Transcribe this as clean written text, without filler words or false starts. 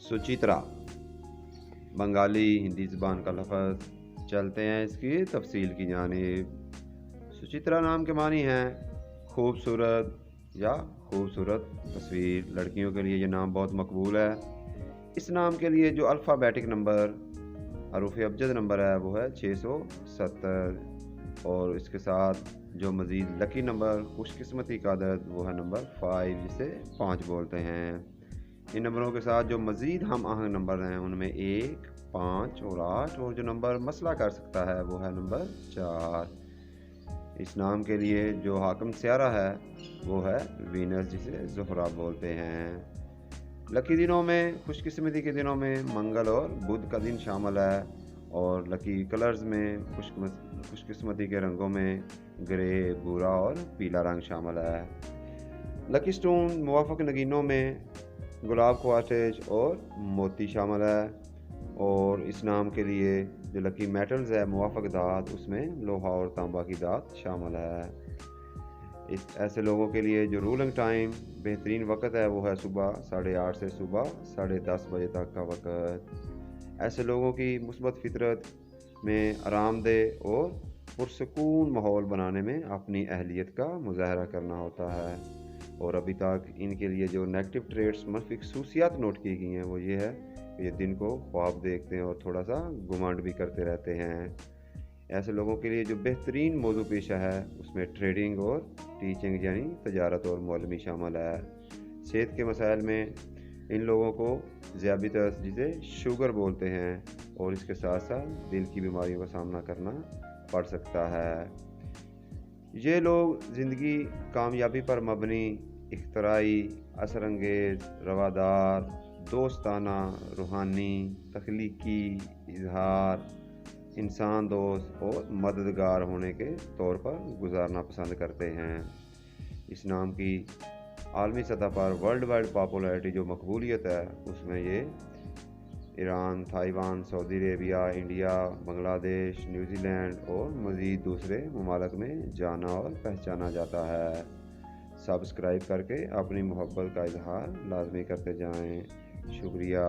सुचित्रा बंगाली हिंदी ज़बान का लफ्ज़। चलते हैं इसकी तफसील की जानिब। सुचित्रा नाम के मानी हैं खूबसूरत या खूबसूरत तस्वीर। लड़कियों के लिए ये नाम बहुत मकबूल है। इस नाम के लिए जो अल्फ़ाबेटिक नंबर हरूफ अबजद नंबर है वो है 670, और इसके साथ जो मज़ीद लकी नंबर खुशकिस्मती का अदद वो है नंबर 5, जिसे 5 बोलते हैं। इन नंबरों के साथ जो मज़ीद हम आहंग नंबर हैं उनमें 1, 5 और 8, और जो नंबर मसला कर सकता है वो है नंबर 4। इस नाम के लिए जो हाकम स्यारा है वो है वीनस, जिसे ज़ुहरा बोलते हैं। लकी दिनों में, खुशकिस्मती के दिनों में मंगल और बुध का दिन शामिल है, और लकी कलर्स में खुशकिस्मती के रंगों में ग्रे, भूरा और पीला रंग शामिल है। लकी स्टोन मुवाफक नगीनों में गुलाब क्वार्टेज और मोती शामिल है, और इस नाम के लिए जो लकी मेटल्स है मुवाफक धात, उसमें लोहा और तांबा की धात शामिल है। इस ऐसे लोगों के लिए जो रूलिंग टाइम बेहतरीन वक्त है वो है सुबह 8:30 से सुबह 10:30 बजे तक का वक्त। ऐसे लोगों की मुस्बत फितरत में आरामदेह और पुरसकून माहौल बनाने में अपनी अहलियत का मुजाहरा करना होता है। और अभी तक इनके लिए जो नेगेटिव ट्रेड्स, मनफी खसूसियात नोट की गई हैं वो ये है कि ये दिन को ख्वाब देखते हैं और थोड़ा सा घुमांड भी करते रहते हैं। ऐसे लोगों के लिए जो बेहतरीन मौजू पेशा है उसमें ट्रेडिंग और टीचिंग यानी तजारत और मौलमी शामिल है। सेहत के मसाइल में इन लोगों को ज़ियाबितस, जिसे शुगर बोलते हैं, और इसके साथ साथ दिल की बीमारियों का सामना करना पड़ सकता है। ये लोग ज़िंदगी कामयाबी पर मबनी, इख्तराई, असरंगेज़, रवादार, दोस्ताना, रूहानी, तख्लीकी, इजहार, इंसान दोस्त और मददगार होने के तौर पर गुजारना पसंद करते हैं। इस नाम की आलमी सतह पर वर्ल्ड वाइड पॉपुलैरिटी जो मकबूलियत है उसमें ये Iran, Taiwan, Saudi Arabia, India, Bangladesh, New Zealand और मज़ीद दूसरे ममालिक में जाना और पहचाना जाता है। सब्सक्राइब करके अपनी मोहब्बत का इजहार लाजमी करते जाएं। शुक्रिया।